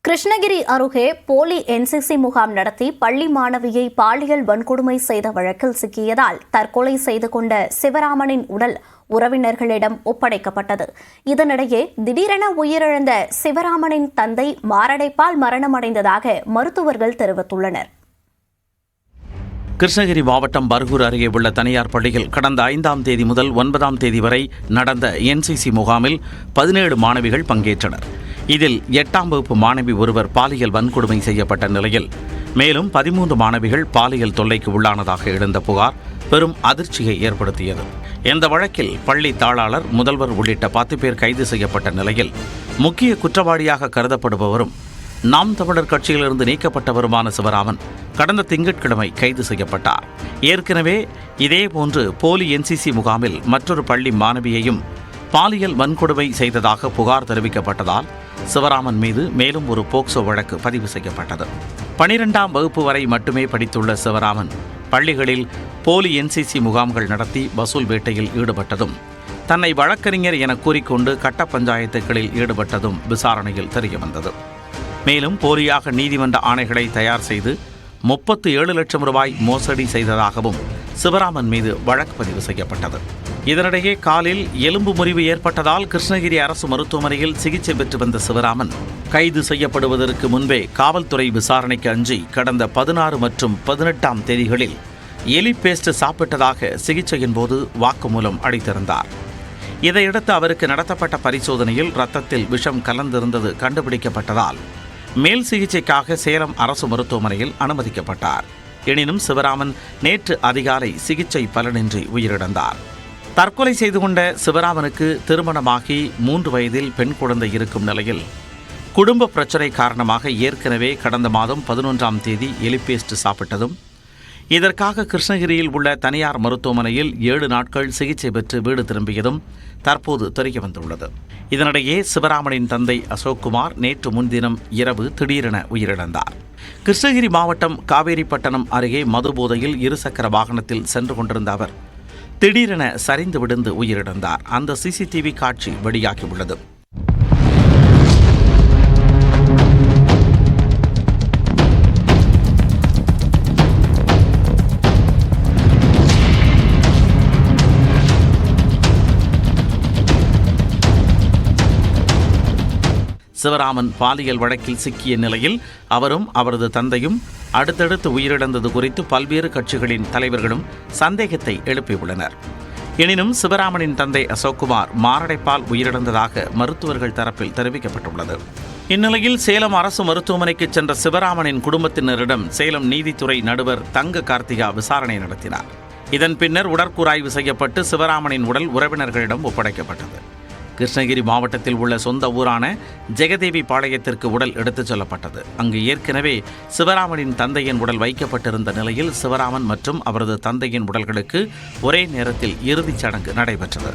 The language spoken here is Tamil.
கிருஷ்ணகிரி அருகே போலி என்சிசி முகாம் நடத்தி பள்ளி மாணவியை பாலியல் வன்கொடுமை செய்த வழக்கில் சிக்கியதால் தற்கொலை செய்து கொண்ட சிவராமனின் உடல் உறவினர்களிடம் ஒப்படைக்கப்பட்டது. இதனிடையே திடீரென உயிரிழந்த சிவராமனின் தந்தை மாரடைப்பால் மரணமடைந்ததாக மருத்துவர்கள் தெரிவித்துள்ளனர். கிருஷ்ணகிரி மாவட்டம் பர்கூர் அருகே உள்ள தனியார் பள்ளியில் கடந்த 5ஆம் தேதி முதல் 9ஆம் தேதி வரை நடந்த என்சிசி முகாமில் 17 மாணவிகள் பங்கேற்றனர். இதில் 8ஆம் வகுப்பு மாணவி ஒருவர் பாலியல் வன்கொடுமை செய்யப்பட்ட நிலையில் மேலும் 13 மாணவிகள் பாலியல் தொல்லைக்கு உள்ளானதாக எழுந்த புகார் பெரும் அதிர்ச்சியை ஏற்படுத்தியது. இந்த வழக்கில் பள்ளி தாளாளர், முதல்வர் உள்ளிட்ட 10 பேர் கைது செய்யப்பட்ட நிலையில் முக்கிய குற்றவாளியாக கருதப்படுபவரும் நாம் தமிழர் கட்சியிலிருந்து நீக்கப்பட்டவருமான சிவராமன் கடந்த திங்கட்கிழமை கைது செய்யப்பட்டார். ஏற்கனவே இதேபோன்று போலி என்சிசி முகாமில் மற்றொரு பள்ளி மாணவியையும் பாலியல் வன்கொடுமை செய்ததாக புகார் தெரிவிக்கப்பட்டதால் சிவராமன் மீது மேலும் ஒரு போக்சோ வழக்கு பதிவு செய்யப்பட்டது. 12ஆம் வகுப்பு வரை மட்டுமே படித்துள்ள சிவராமன் பள்ளிகளில் போலி என்சிசி முகாம்கள் நடத்தி வசூல் வேட்டையில் ஈடுபட்டதும், தன்னை வழக்கறிஞர் என கூறிக்கொண்டு கட்ட பஞ்சாயத்துகளில் ஈடுபட்டதும் விசாரணையில் தெரியவந்தது. மேலும் போலியாக நீதிமன்ற ஆணைகளை தயார் செய்து 37 லட்சம் ரூபாய் மோசடி செய்ததாகவும் சிவராமன் மீது வழக்கு பதிவு செய்யப்பட்டது. இதனிடையே காலில் எலும்பு முறிவு ஏற்பட்டதால் கிருஷ்ணகிரி அரசு மருத்துவமனையில் சிகிச்சை பெற்று வந்த சிவராமன் கைது செய்யப்படுவதற்கு முன்பே காவல்துறை விசாரணைக்கு அஞ்சி கடந்த 16 மற்றும் 18ஆம் தேதிகளில் எலி பேஸ்ட் சாப்பிட்டதாக சிகிச்சையின் போது வாக்குமூலம் அளித்திருந்தார். இதையடுத்து அவருக்கு நடத்தப்பட்ட பரிசோதனையில் இரத்தத்தில் விஷம் கலந்திருந்தது கண்டுபிடிக்கப்பட்டதால் மேல் சிகிச்சைக்காக சேலம் அரசு மருத்துவமனையில் அனுமதிக்கப்பட்டார். எனினும் சிவராமன் நேற்று அதிகாலை சிகிச்சை பலனின்றி உயிரிழந்தார். தற்கொலை செய்து கொண்ட சிவராமனுக்கு திருமணமாகி 3 வயதில் பெண் குழந்தை இருக்கும் நிலையில் குடும்ப பிரச்சினை காரணமாக ஏற்கனவே கடந்த மாதம் 11ஆம் தேதி எலிபேஸ்ட் சாப்பிட்டதும், இதற்காக கிருஷ்ணகிரியில் உள்ள தனியார் மருத்துவமனையில் 7 நாட்கள் சிகிச்சை பெற்று வீடு திரும்பியதும் தற்போது தெரிய வந்துள்ளது. இதனிடையே சிவராமனின் தந்தை அசோக்குமார் நேற்று முன்தினம் இரவு திடீரென உயிரிழந்தார். கிருஷ்ணகிரி மாவட்டம் காவேரிப்பட்டணம் அருகே மதுபோதையில் 2 சக்கர வாகனத்தில் சென்று கொண்டிருந்த அவர் திடீரென சரிந்து விழுந்து உயிரிழந்தார். அந்த சிசிடிவி காட்சி வெளியாகியுள்ளது. சிவராமன் பாலியல் வழக்கில் சிக்கிய நிலையில் அவரும் அவரது தந்தையும் அடுத்தடுத்து உயிரிழந்தது குறித்து பல்வேறு கட்சிகளின் தலைவர்களும் சந்தேகத்தை எழுப்பியுள்ளனர். எனினும் சிவராமனின் தந்தை அசோக்குமார் மாரடைப்பால் உயிரிழந்ததாக மருத்துவர்கள் தரப்பில் தெரிவிக்கப்பட்டுள்ளது. இந்நிலையில் சேலம் அரசு மருத்துவமனைக்கு சென்ற சிவராமனின் குடும்பத்தினரிடம் சேலம் நீதித்துறை நடுவர் தங்க கார்த்திகா விசாரணை நடத்தினார். இதன் பின்னர் உடற்கூராய்வு செய்யப்பட்டு சிவராமனின் உடல் உறவினர்களிடம் ஒப்படைக்கப்பட்டது. கிருஷ்ணகிரி மாவட்டத்தில் உள்ள சொந்த ஊரான ஜெகதேவி பாளையத்திற்கு உடல் எடுத்துச் செல்லப்பட்டது. அங்கு ஏற்கனவே சிவராமனின் தந்தையின் உடல் வைக்கப்பட்டிருந்த நிலையில் சிவராமன் மற்றும் அவரது தந்தையின் உடல்களுக்கு ஒரே நேரத்தில் இறுதிச் சடங்கு நடைபெற்றது.